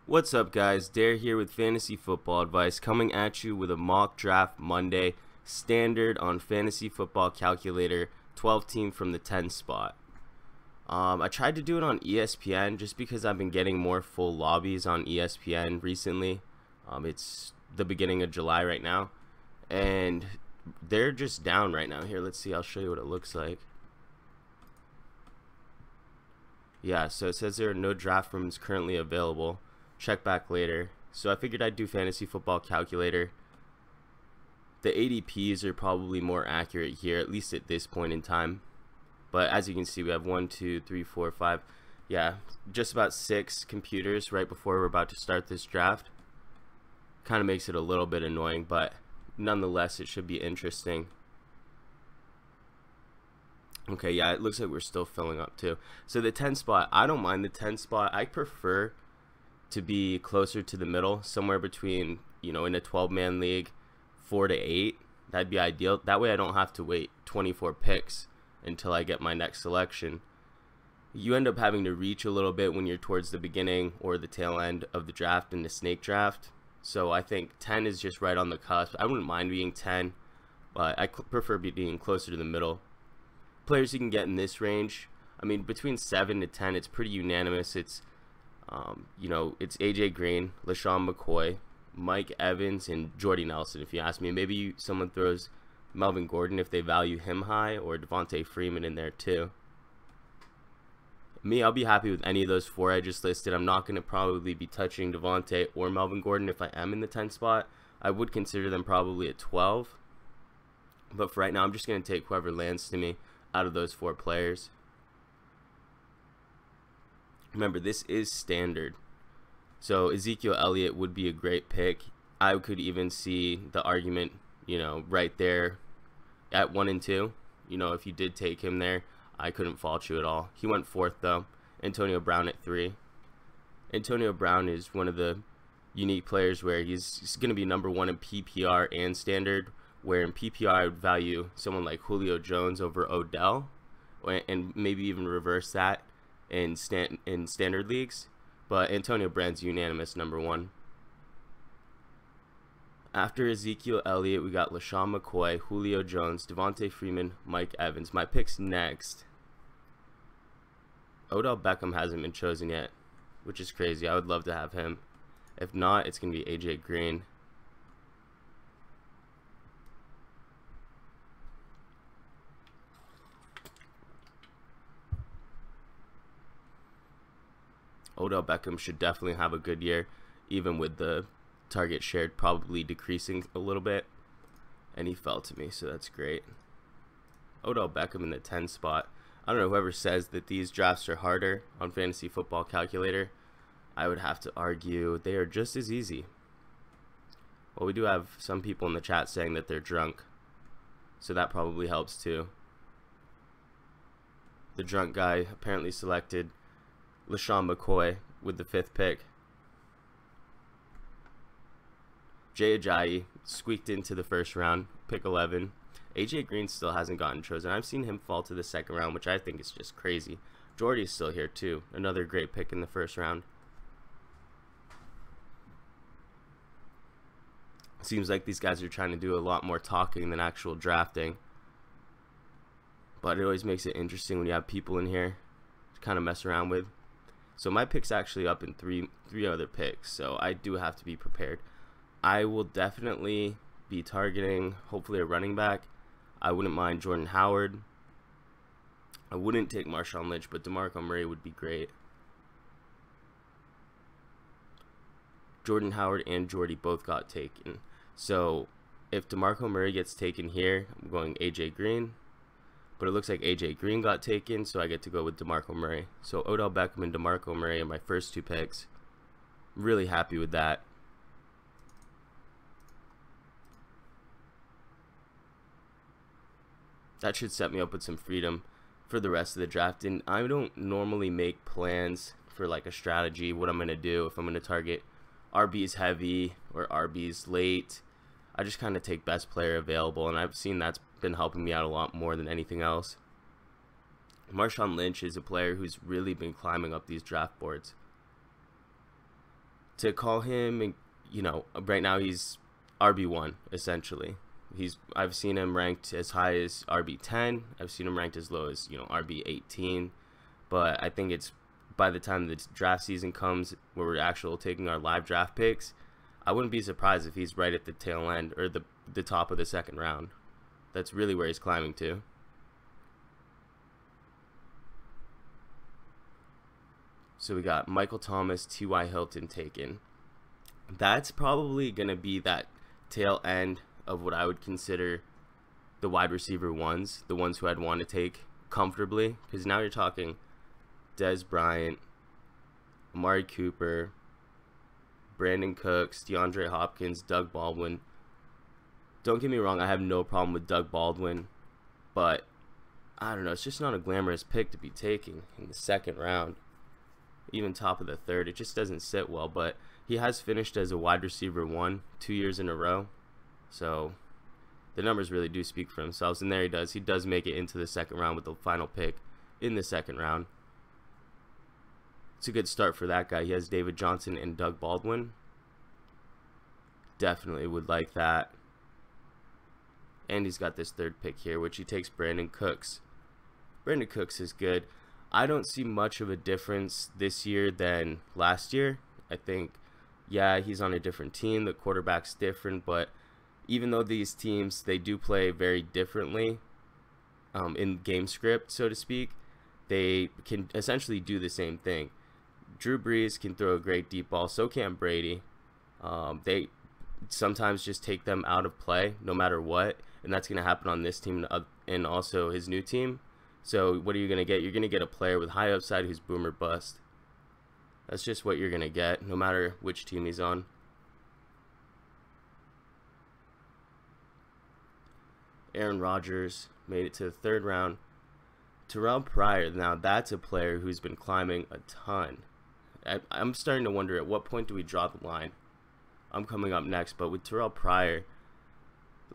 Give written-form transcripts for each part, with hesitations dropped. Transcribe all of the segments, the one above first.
What's up, guys? Dare here with Fantasy Football Advice, coming at you with a mock draft Monday standard on Fantasy Football Calculator, 12 team from the 10 spot. I tried to do it on ESPN just because I've been getting more full lobbies on ESPN recently. It's the beginning of July right now, and they're just down right now. Here, let's see. I'll show you what it looks like. Yeah, so it says there are no draft rooms currently available. Check back later. So I figured I'd do Fantasy Football Calculator. The ADPs are probably more accurate here, at least at this point in time. But as you can see, we have 1, 2, 3, 4, 5. Yeah, just about 6 computers right before we're about to start this draft. Kind of makes it a little bit annoying, but nonetheless, it should be interesting. Okay, yeah, it looks like we're still filling up too. So the 10 spot, I don't mind the 10 spot. I prefer to be closer to the middle, somewhere between, in a 12-man league, 4 to 8. That'd be ideal. That way I don't have to wait 24 picks until I get my next selection. You end up having to reach a little bit when you're towards the beginning or the tail end of the draft in the snake draft. So I think 10 is just right on the cusp. I wouldn't mind being 10, but I prefer being closer to the middle. Players you can get in this range, I mean, between 7 to 10, it's pretty unanimous. It's it's AJ Green, LeSean McCoy, Mike Evans, and Jordy Nelson. If you ask me, maybe someone throws Melvin Gordon if they value him high, or Devontae Freeman in there too. Me, I'll be happy with any of those 4 I just listed. I'm not going to probably be touching Devontae or Melvin Gordon if I am in the 10 spot. I would consider them probably at 12. But for right now, I'm just going to take whoever lands to me out of those 4 players. Remember, this is standard. So Ezekiel Elliott would be a great pick. I could even see the argument, right there at 1 and 2. If you did take him there, I couldn't fault you at all. He went 4th, though. Antonio Brown at 3. Antonio Brown is one of the unique players where he's going to be number 1 in PPR and standard, where in PPR I would value someone like Julio Jones over Odell, and maybe even reverse that in standard leagues. But Antonio Brown's unanimous number 1. After Ezekiel Elliott, we got LeSean McCoy, Julio Jones, Devontae Freeman, Mike Evans. My picks next. Odell Beckham hasn't been chosen yet, which is crazy. I would love to have him. If not, it's going to be AJ Green. Odell Beckham should definitely have a good year, even with the target shared probably decreasing a little bit. And he fell to me, so that's great. Odell Beckham in the 10 spot. I don't know, whoever says that these drafts are harder on Fantasy Football Calculator, I would have to argue they are just as easy. Well, we do have some people in the chat saying that they're drunk, so that probably helps too. The drunk guy apparently selected LeSean McCoy with the 5th pick. Jay Ajayi squeaked into the 1st round, pick 11. AJ Green still hasn't gotten chosen. I've seen him fall to the 2nd round, which I think is just crazy. Jordy's still here too. Another great pick in the 1st round. Seems like these guys are trying to do a lot more talking than actual drafting. But it always makes it interesting when you have people in here to kind of mess around with. So my pick's actually up in three other picks, so I do have to be prepared. I will definitely be targeting, hopefully, a running back. I wouldn't mind Jordan Howard. I wouldn't take Marshawn Lynch, but DeMarco Murray would be great. Jordan Howard and Jordy both got taken. So if DeMarco Murray gets taken here, I'm going AJ Green. But it looks like AJ Green got taken, so I get to go with DeMarco Murray. So Odell Beckham and DeMarco Murray are my first 2 picks. Really happy with that. That should set me up with some freedom for the rest of the draft. And I don't normally make plans for like a strategy, what I'm going to do if I'm going to target RBs heavy or RBs late. I just kind of take best player available, and I've seen that's been helping me out a lot more than anything else. Marshawn Lynch is a player who's really been climbing up these draft boards. to call him, right now he's RB1 essentially. I've seen him ranked as high as RB10. I've seen him ranked as low as RB18. But I think it's by the time the draft season comes, where we're actually taking our live draft picks, I wouldn't be surprised if he's right at the tail end or the top of the second round. That's really where he's climbing to. So we got Michael Thomas, T.Y. Hilton taken. That's probably going to be that tail end of what I would consider the wide receiver ones, the ones who I'd want to take comfortably. Because now you're talking Dez Bryant, Amari Cooper, Brandon Cooks, DeAndre Hopkins, Doug Baldwin. Don't get me wrong, I have no problem with Doug Baldwin, but I don't know, it's just not a glamorous pick to be taking in the second round, even top of the third. It just doesn't sit well, but he has finished as a wide receiver 1 2 years in a row, so the numbers really do speak for themselves. And there he does. He does make it into the second round with the final pick in the second round. It's a good start for that guy. He has David Johnson and Doug Baldwin. Definitely would like that. And he's got this third pick here, which he takes Brandon Cooks. Brandon Cooks is good. I don't see much of a difference this year than last year. I think, yeah, he's on a different team. The quarterback's different, but even though these teams, they do play very differently in game script, so to speak, they can essentially do the same thing. Drew Brees can throw a great deep ball, so can Brady. They sometimes just take them out of play no matter what, and that's going to happen on this team and also his new team. So what are you going to get? You're going to get a player with high upside who's boom or bust. That's just what you're going to get no matter which team he's on. Aaron Rodgers made it to the third round. Terrell Pryor, now that's a player who's been climbing a ton. I'm starting to wonder, at what point do we draw the line? I'm coming up next, but with Terrell Pryor,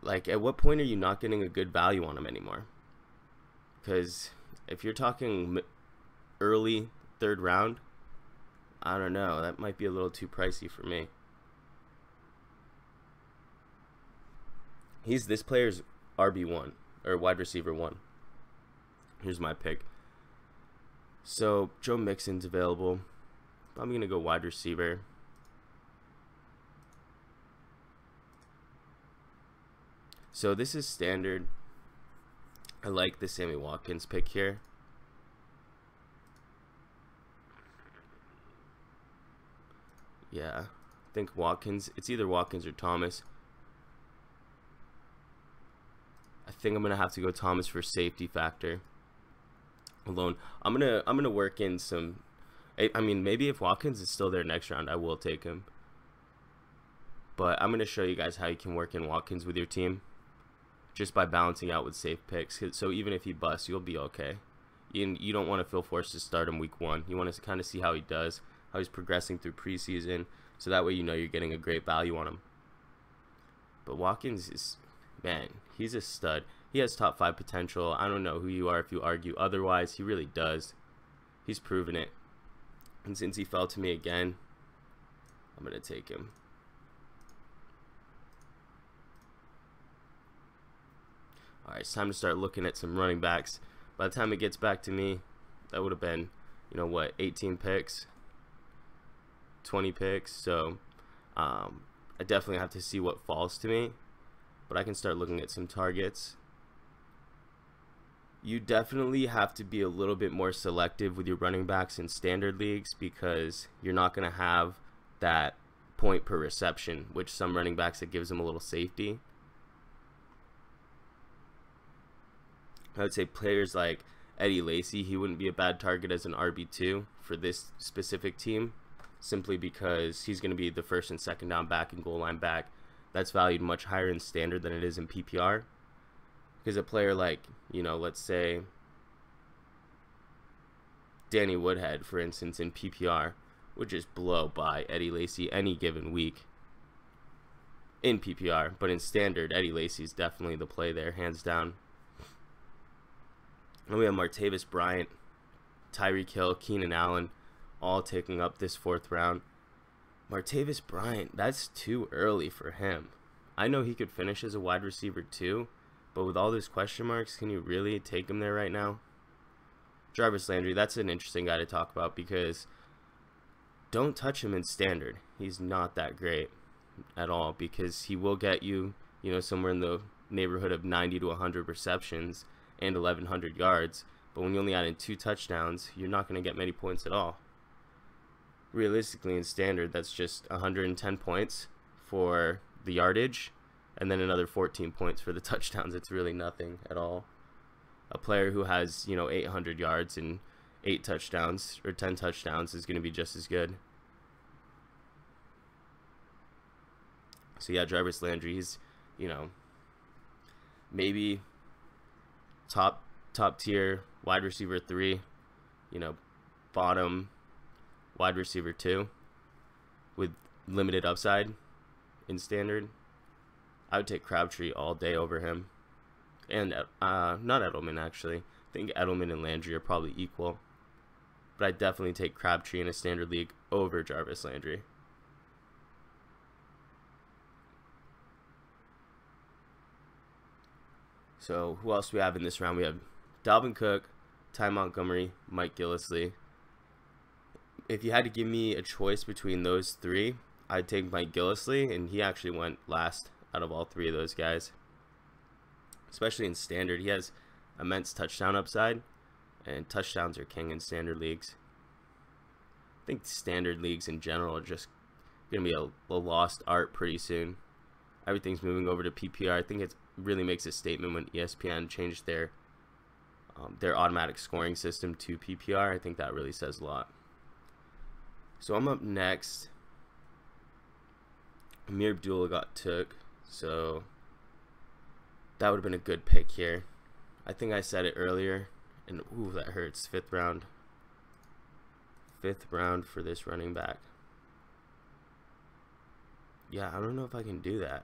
like, at what point are you not getting a good value on him anymore? Because if you're talking early third round, I don't know, that might be a little too pricey for me. This player's RB1 or wide receiver 1. Here's my pick. So Joe Mixon's available. I'm gonna go wide receiver. So this is standard. I like the Sammy Watkins pick here. Yeah, I think Watkins. It's either Watkins or Thomas. I think I'm gonna have to go Thomas for safety factor alone. I'm gonna work in some. I mean, maybe if Watkins is still there next round, I will take him. But I'm gonna show you guys how you can work in Watkins with your team, just by balancing out with safe picks. So even if he busts, you'll be okay. You don't want to feel forced to start him week 1. You want to kind of see how he does, how he's progressing through preseason, so that way you know you're getting a great value on him. But Watkins is, man, he's a stud. He has top 5 potential. I don't know who you are if you argue otherwise. He really does. He's proven it. And since he fell to me again, I'm going to take him. Alright, it's time to start looking at some running backs. By the time it gets back to me, that would have been, 18 picks, 20 picks. So I definitely have to see what falls to me, but I can start looking at some targets. You definitely have to be a little bit more selective with your running backs in standard leagues, because you're not going to have that point per reception, which some running backs, it gives them a little safety. I would say players like Eddie Lacy, he wouldn't be a bad target as an RB2 for this specific team, simply because he's going to be the first and second down back and goal line back. That's valued much higher in standard than it is in PPR. Because a player like, let's say Danny Woodhead, for instance, in PPR, would just blow by Eddie Lacy any given week in PPR. But in standard, Eddie Lacy is definitely the play there, hands down. And we have Martavis Bryant, Tyreek Hill, Keenan Allen, all taking up this 4th round. Martavis Bryant, that's too early for him. I know he could finish as a wide receiver too, but with all those question marks, can you really take him there right now? Jarvis Landry, that's an interesting guy to talk about because don't touch him in standard. He's not that great at all because he will get you, somewhere in the neighborhood of 90 to 100 receptions and 1,100 yards. But when you only add in 2 touchdowns, you're not going to get many points at all. Realistically, in standard, that's just 110 points for the yardage and then another 14 points for the touchdowns. It's really nothing at all. A player who has, 800 yards and 8 touchdowns or 10 touchdowns is going to be just as good. So yeah, Jarvis Landry, he's, maybe top tier wide receiver 3, bottom wide receiver 2 with limited upside in standard. I would take Crabtree all day over him. And not Edelman, actually. I think Edelman and Landry are probably equal. But I'd definitely take Crabtree in a standard league over Jarvis Landry. So who else do we have in this round? We have Dalvin Cook, Ty Montgomery, Mike Gillislee. If you had to give me a choice between those 3, I'd take Mike Gillislee, and he actually went last out of all 3 of those guys. Especially in standard, he has immense touchdown upside, and touchdowns are king in standard leagues. I think standard leagues in general are just going to be a lost art pretty soon. Everything's moving over to PPR. I think it really makes a statement when ESPN changed their automatic scoring system to PPR. I think that really says a lot. So I'm up next. Amir Abdullah got took, so that would have been a good pick here. I think I said it earlier, and ooh, that hurts. 5th round. 5th round for this running back. Yeah, I don't know if I can do that.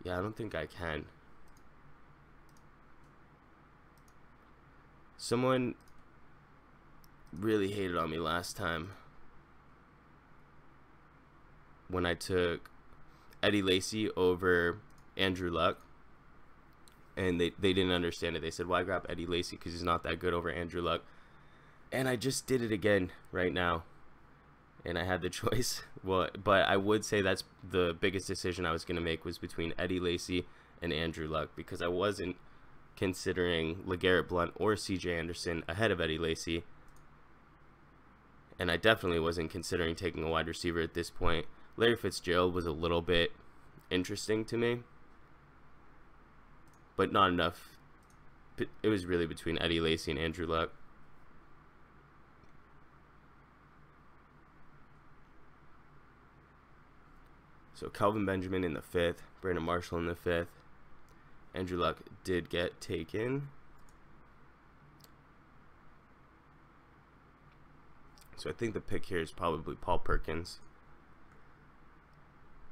Yeah, I don't think I can. Someone really hated on me last time when I took Eddie Lacy over Andrew Luck, and they didn't understand it. They said, why grab Eddie Lacy because he's not that good over Andrew Luck? And I just did it again right now, and I had the choice. Well, but I would say that's the biggest decision I was going to make was between Eddie Lacy and Andrew Luck, because I wasn't considering LeGarrette Blount or CJ Anderson ahead of Eddie Lacy, and I definitely wasn't considering taking a wide receiver at this point. Larry Fitzgerald was a little bit interesting to me, but not enough. It was really between Eddie Lacy and Andrew Luck. So Kelvin Benjamin in the 5th, Brandon Marshall in the 5th. Andrew Luck did get taken. So I think the pick here is probably Paul Perkins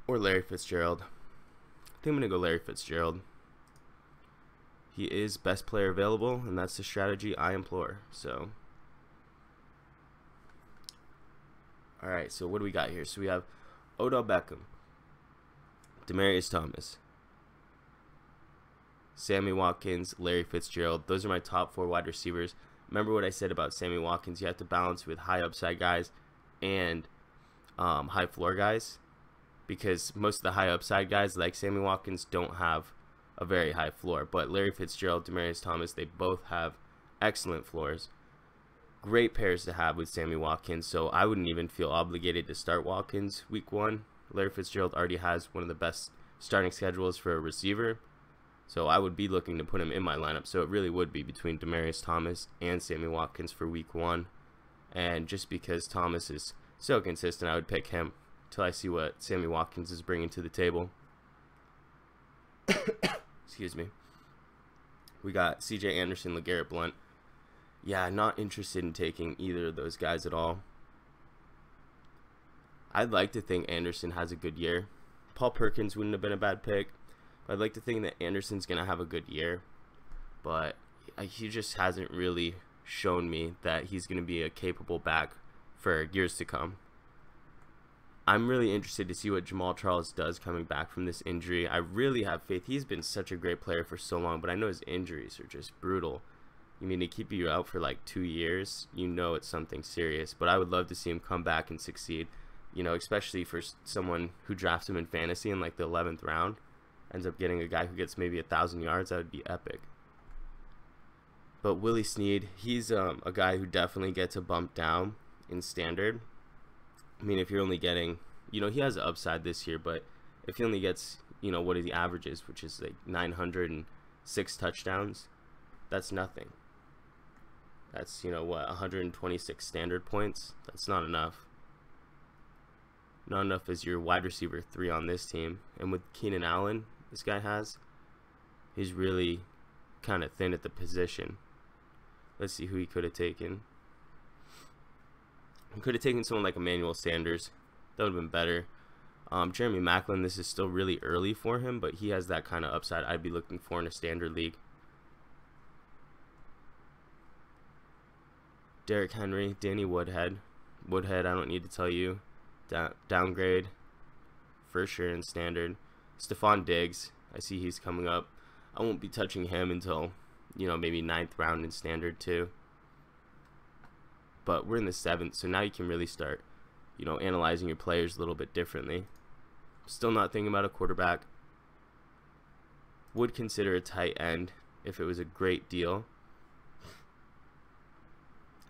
or Larry Fitzgerald. I think I'm going to go Larry Fitzgerald. He is best player available, and that's the strategy I implore. So, all right, so what do we got here? So we have Odell Beckham, Demaryius Thomas, Sammy Watkins, Larry Fitzgerald. Those are my top 4 wide receivers. Remember what I said about Sammy Watkins. You have to balance with high upside guys and high floor guys, because most of the high upside guys like Sammy Watkins don't have a very high floor. But Larry Fitzgerald, Demaryius Thomas, they both have excellent floors. Great pairs to have with Sammy Watkins, so I wouldn't even feel obligated to start Watkins week 1. Larry Fitzgerald already has one of the best starting schedules for a receiver, so I would be looking to put him in my lineup. So it really would be between Demaryius Thomas and Sammy Watkins for week 1. And just because Thomas is so consistent, I would pick him till I see what Sammy Watkins is bringing to the table. Excuse me. We got CJ Anderson, LeGarrette Blount. Yeah, not interested in taking either of those guys at all. I'd like to think Anderson has a good year. Paul Perkins wouldn't have been a bad pick. I'd like to think that Anderson's going to have a good year, but he just hasn't really shown me that he's going to be a capable back for years to come. I'm really interested to see what Jamaal Charles does coming back from this injury. I really have faith. He's been such a great player for so long, but I know his injuries are just brutal. You mean to keep you out for like 2 years, you know it's something serious. But I would love to see him come back and succeed, you know, especially for someone who drafts him in fantasy in like the 11th round, ends up getting a guy who gets maybe 1,000 yards. That would be epic. But Willie Snead, he's a guy who definitely gets a bump down in standard. I mean, if you're only getting, you know, he has an upside this year, but if he only gets, you know, what are the averages, which is like 906 touchdowns, that's nothing. That's, you know, what, 126 standard points? That's not enough. Not enough as your wide receiver 3 on this team. And with Keenan Allen, this guy has, he's really kind of thin at the position. Let's see who he could have taken. He could have taken someone like Emmanuel Sanders. That would have been better. Jeremy Maclin, this is still really early for him, but he has that kind of upside I'd be looking for in a standard league. Derrick Henry, Danny Woodhead. Woodhead, I don't need to tell you. Downgrade for sure in standard. Stephon Diggs, I see he's coming up. I won't be touching him until, you know, maybe 9th round in standard too. But we're in the 7th, so now you can really start, you know, analyzing your players a little bit differently. Still not thinking about a quarterback. Would consider a tight end if it was a great deal.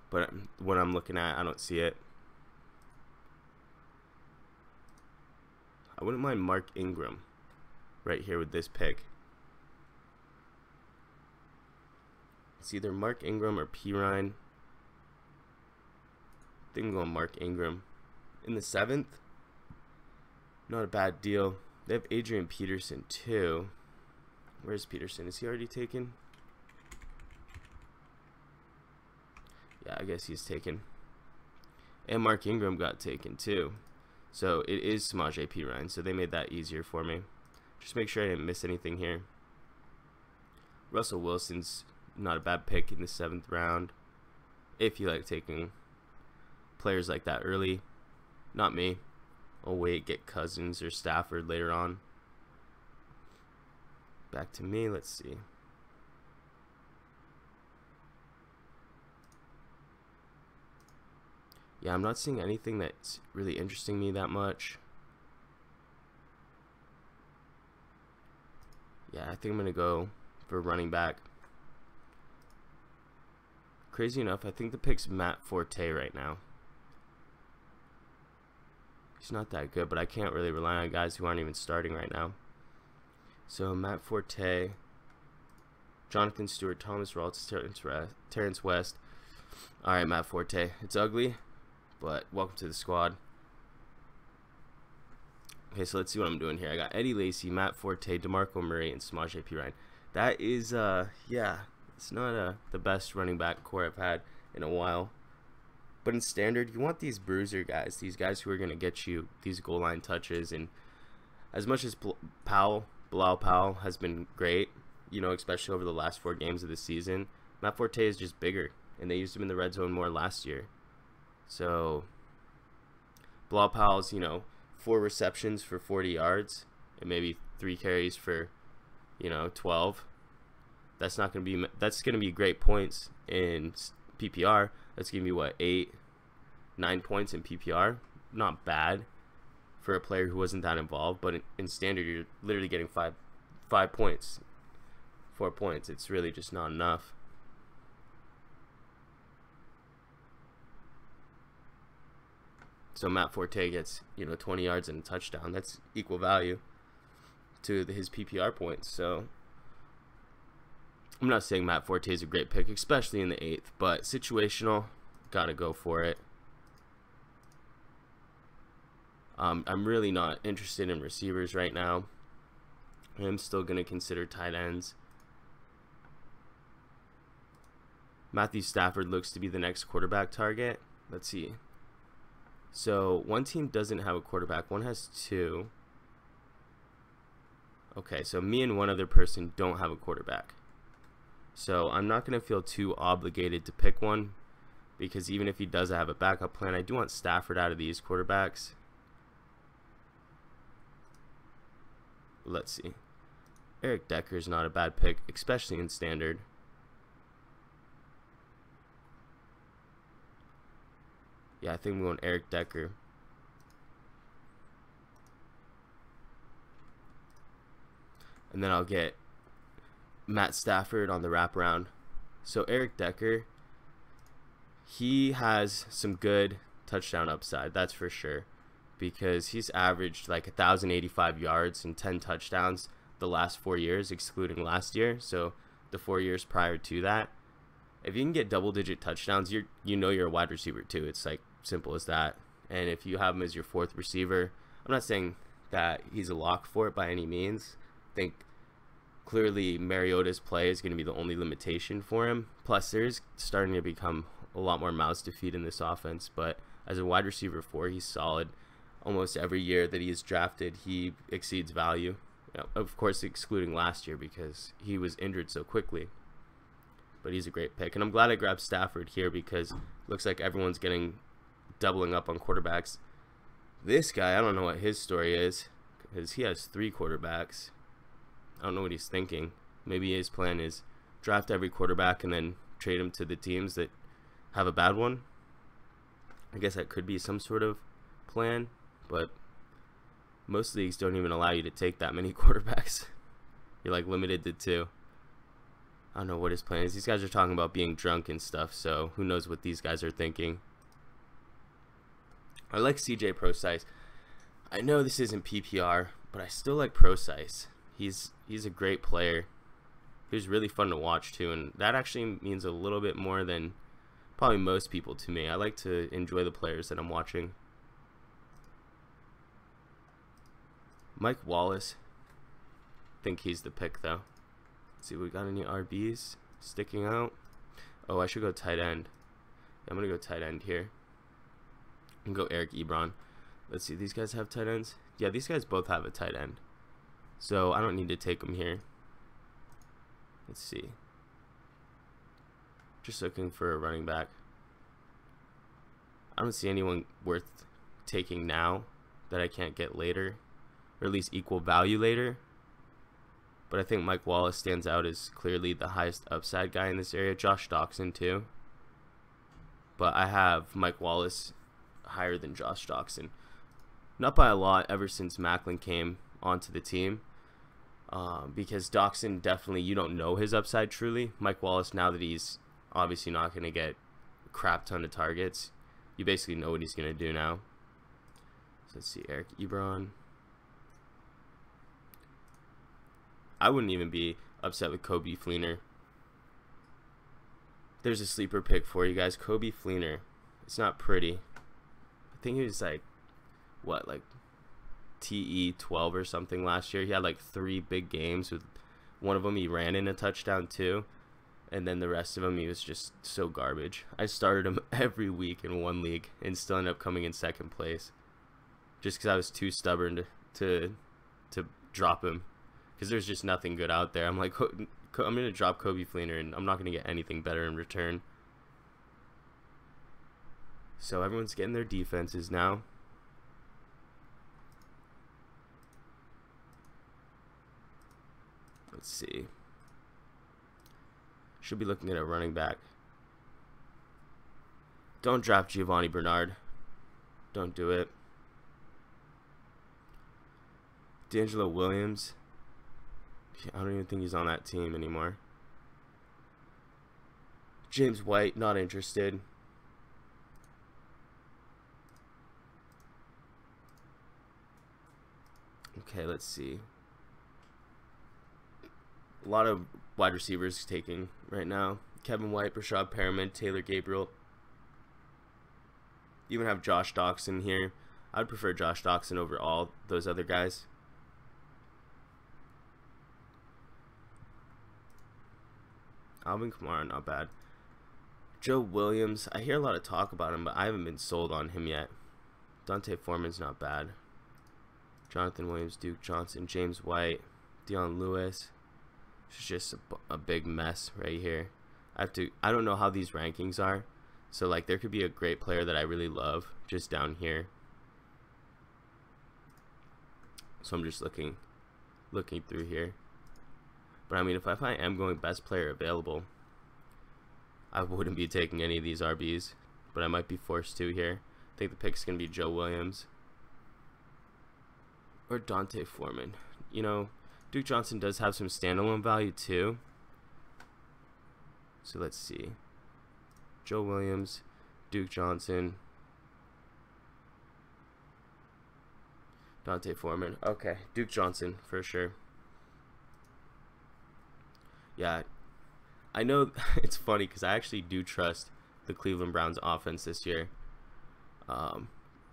But what I'm looking at, I don't see it. I wouldn't mind Mark Ingram right here with this pick. It's either Mark Ingram or Pirine. I think I'm going Mark Ingram. In the 7th, not a bad deal. They have Adrian Peterson too. Where's Peterson? Is he already taken? Yeah, I guess he's taken. And Mark Ingram got taken too. So it is Samaje Perine. So they made that easier for me. Just make sure I didn't miss anything here. Russell Wilson's not a bad pick in the 7th round. If you like taking players like that early. Not me. I'll wait, get Cousins or Stafford later on. Back to me, let's see. Yeah, I'm not seeing anything that's really interesting me that much. Yeah, I think I'm going to go for running back. Crazy enough, I think the pick's Matt Forte right now. He's not that good, but I can't really rely on guys who aren't even starting right now. So Matt Forte, Jonathan Stewart, Thomas Rawls, Terrence West. Alright, Matt Forte. It's ugly, but welcome to the squad. Okay, so let's see what I'm doing here. I got Eddie Lacy, Matt Forte, DeMarco Murray, and Samaje Perine. That is, yeah, it's not the best running back core I've had in a while. But in standard, you want these bruiser guys, these guys who are going to get you these goal line touches. And as much as Bilal Powell has been great, you know, especially over the last 4 games of the season, Matt Forte is just bigger. And they used him in the red zone more last year. So, Bilal Powell's, you know, 4 receptions for 40 yards and maybe 3 carries for, you know, 12. That's not going to be, that's going to be great points in PPR. That's going to be what, 8, 9 points in PPR. Not bad for a player who wasn't that involved, but in standard you're literally getting 5 points, 4 points. It's really just not enough. So Matt Forte gets, you know, 20 yards and a touchdown. That's equal value to his PPR points. So I'm not saying Matt Forte is a great pick, especially in the 8th, but situational, gotta go for it. I'm really not interested in receivers right now. I'm still gonna consider tight ends. Matthew Stafford looks to be the next quarterback target. Let's see. So one team doesn't have a quarterback, one has 2. Okay, so me and one other person don't have a quarterback. So I'm not going to feel too obligated to pick one, because even if he does have a backup plan, I do want Stafford out of these quarterbacks. Let's see. Eric Decker is not a bad pick, especially in standard. Yeah, I think we want Eric Decker. And then I'll get Matt Stafford on the wraparound. So Eric Decker, he has some good touchdown upside, that's for sure, because he's averaged like 1,085 yards and 10 touchdowns the last 4 years, excluding last year. So the 4 years prior to that, if you can get double-digit touchdowns, you're a wide receiver too. It's like simple as that. And if you have him as your fourth receiver, I'm not saying that he's a lock for it by any means. I think clearly Mariota's play is going to be the only limitation for him. Plus, there's starting to become a lot more mouths to feed in this offense. But as a wide receiver 4, he's solid. Almost every year that he is drafted, he exceeds value. You know, of course, excluding last year because he was injured so quickly. But he's a great pick. And I'm glad I grabbed Stafford here because it looks like everyone's doubling up on quarterbacks. This guy, I don't know what his story is because he has 3 quarterbacks. I don't know what he's thinking. Maybe his plan is draft every quarterback and then trade him to the teams that have a bad one. I guess that could be some sort of plan, but most leagues don't even allow you to take that many quarterbacks. You're like limited to 2. I don't know what his plan is. These guys are talking about being drunk and stuff, so who knows what these guys are thinking. I like CJ Prosise. I know this isn't PPR, but I still like Prosise. He's a great player. He's really fun to watch too, and that actually means a little bit more than probably most people to me. I like to enjoy the players that I'm watching. Mike Wallace. I think he's the pick though. Let's see, we got any RBs sticking out? Oh, I should go tight end. I'm gonna go tight end here. And go Eric Ebron. Let's see, these guys have tight ends? Yeah, these guys both have a tight end. So I don't need to take them here. Let's see. Just looking for a running back. I don't see anyone worth taking now that I can't get later, or at least equal value later. But I think Mike Wallace stands out as clearly the highest upside guy in this area. Josh Doctson too. But I have Mike Wallace higher than Josh Doctson. Not by a lot ever since Maclin came onto the team. Because Doctson definitely, you don't know his upside truly. Mike Wallace, now that he's obviously not going to get a crap ton of targets, you basically know what he's going to do now. So let's see, Eric Ebron. I wouldn't even be upset with Coby Fleener. There's a sleeper pick for you guys. Coby Fleener. It's not pretty. I think he was like, what, like TE 12 or something last year. He had like 3 big games. With one of them he ran in a touchdown too, and then the rest of them he was just so garbage. I started him every week in one league and still ended up coming in 2nd place just because I was too stubborn to drop him, because there's just nothing good out there. I'm like, I'm gonna drop Coby Fleener and I'm not gonna get anything better in return. So everyone's getting their defenses now. Let's see. Should be looking at a running back. Don't draft Giovanni Bernard. Don't do it. D'Angelo Williams. I don't even think he's on that team anymore. James White, not interested. Okay, let's see. A lot of wide receivers taking right now. Kevin White, Rashad Perriman, Taylor Gabriel. You even have Josh Doctson here. I'd prefer Josh Doctson over all those other guys. Alvin Kamara, not bad. Joe Williams, I hear a lot of talk about him, but I haven't been sold on him yet. Dante Foreman's not bad. Jonathan Williams, Duke Johnson, James White, Dion Lewis. It's just a big mess right here. I don't know how these rankings are. So like there could be a great player that I really love just down here. So I'm just looking through here. But I mean, if I am going best player available, I wouldn't be taking any of these RBs, but I might be forced to here. I think the pick's gonna be Joe Williams or D'Onta Foreman. You know, Duke Johnson does have some standalone value too. So let's see. Joe Williams, Duke Johnson, D'Onta Foreman. Okay, Duke Johnson for sure. Yeah, I know it's funny because I actually do trust the Cleveland Browns offense this year.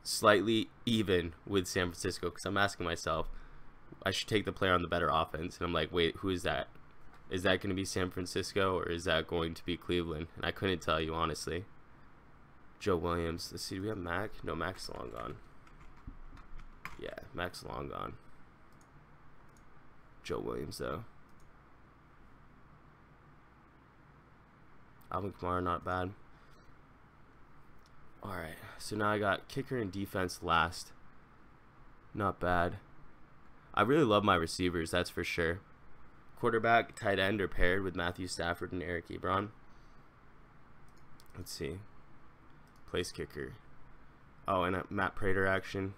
Slightly even with San Francisco, because I'm asking myself, I should take the player on the better offense, and I'm like, wait, who is that? Is that going to be San Francisco, or is that going to be Cleveland? And I couldn't tell you, honestly. Joe Williams. Let's see, do we have Mac? No, Mac's long gone. Yeah, Mac's long gone. Joe Williams, though. Alvin Kamara, not bad. Alright, so now I got kicker and defense last. Not bad. I really love my receivers, that's for sure. Quarterback, tight end are paired with Matthew Stafford and Eric Ebron. Let's see. Place kicker. Oh, and a Matt Prater action.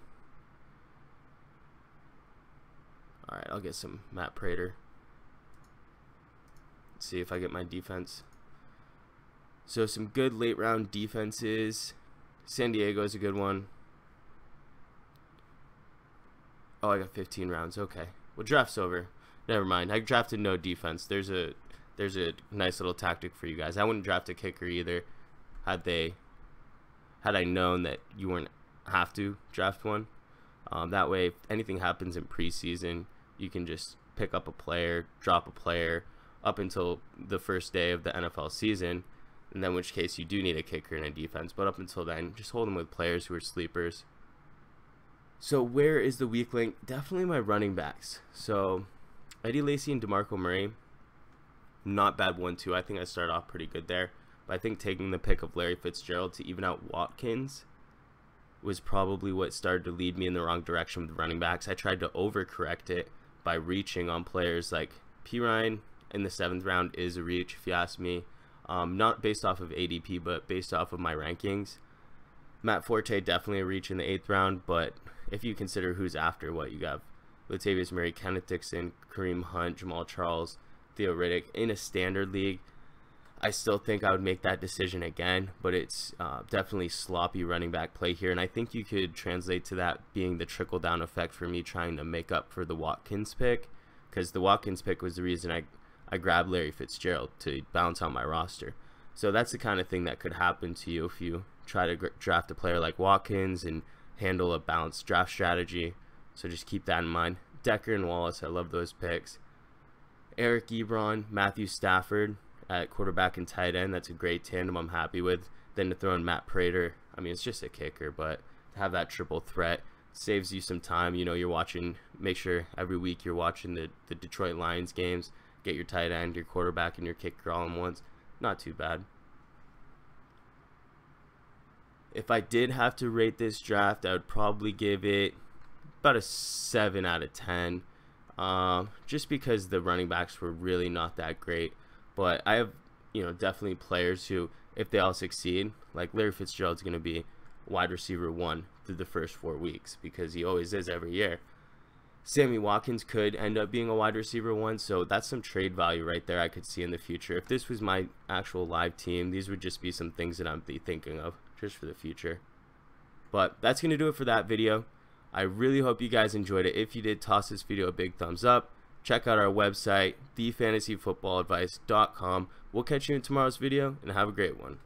Alright, I'll get some Matt Prater. Let's see if I get my defense. So some good late round defenses. San Diego is a good one. Oh, I got 15 rounds. Okay. Well, draft's over. Never mind. I drafted no defense. There's a nice little tactic for you guys. I wouldn't draft a kicker either. Had I known that you wouldn't have to draft one. That way, if anything happens in preseason, you can just pick up a player, drop a player up until the first day of the NFL season. And then in which case you do need a kicker and a defense. But up until then, just hold them with players who are sleepers. So where is the weak link? Definitely my running backs. So Eddie Lacy and DeMarco Murray, not bad 1-2. I think I started off pretty good there. But I think taking the pick of Larry Fitzgerald to even out Watkins was probably what started to lead me in the wrong direction with the running backs. I tried to overcorrect it by reaching on players like Perine in the 7th round is a reach, if you ask me. Not based off of ADP, but based off of my rankings. Matt Forte, definitely a reach in the 8th round, but if you consider who's after what you got, Latavius Murray, Kenneth Dixon, Kareem Hunt, Jamal Charles, Theo Riddick, in a standard league, I still think I would make that decision again, but it's definitely sloppy running back play here, and I think you could translate to that being the trickle-down effect for me trying to make up for the Watkins pick, because the Watkins pick was the reason I grabbed Larry Fitzgerald to balance out my roster. So that's the kind of thing that could happen to you if you try to draft a player like Watkins and handle a balanced draft strategy. So just keep that in mind. Decker and Wallace, I love those picks. Eric Ebron, Matthew Stafford at quarterback and tight end. That's a great tandem I'm happy with. Then to throw in Matt Prater. I mean, it's just a kicker, but to have that triple threat saves you some time. You know, you're watching, make sure every week you're watching the Detroit Lions games. Get your tight end, your quarterback, and your kicker all in once. Not too bad. If I did have to rate this draft, I would probably give it about a 7 out of 10. Just because the running backs were really not that great. But I have, you know, definitely players who, if they all succeed, like Larry Fitzgerald's going to be wide receiver 1 through the first 4 weeks because he always is every year. Sammy Watkins could end up being a wide receiver 1, so that's some trade value right there I could see in the future. If this was my actual live team, these would just be some things that I'd be thinking of just for the future. But that's going to do it for that video. I really hope you guys enjoyed it. If you did, toss this video a big thumbs up. Check out our website, thefantasyfootballadvice.com. We'll catch you in tomorrow's video, and have a great one.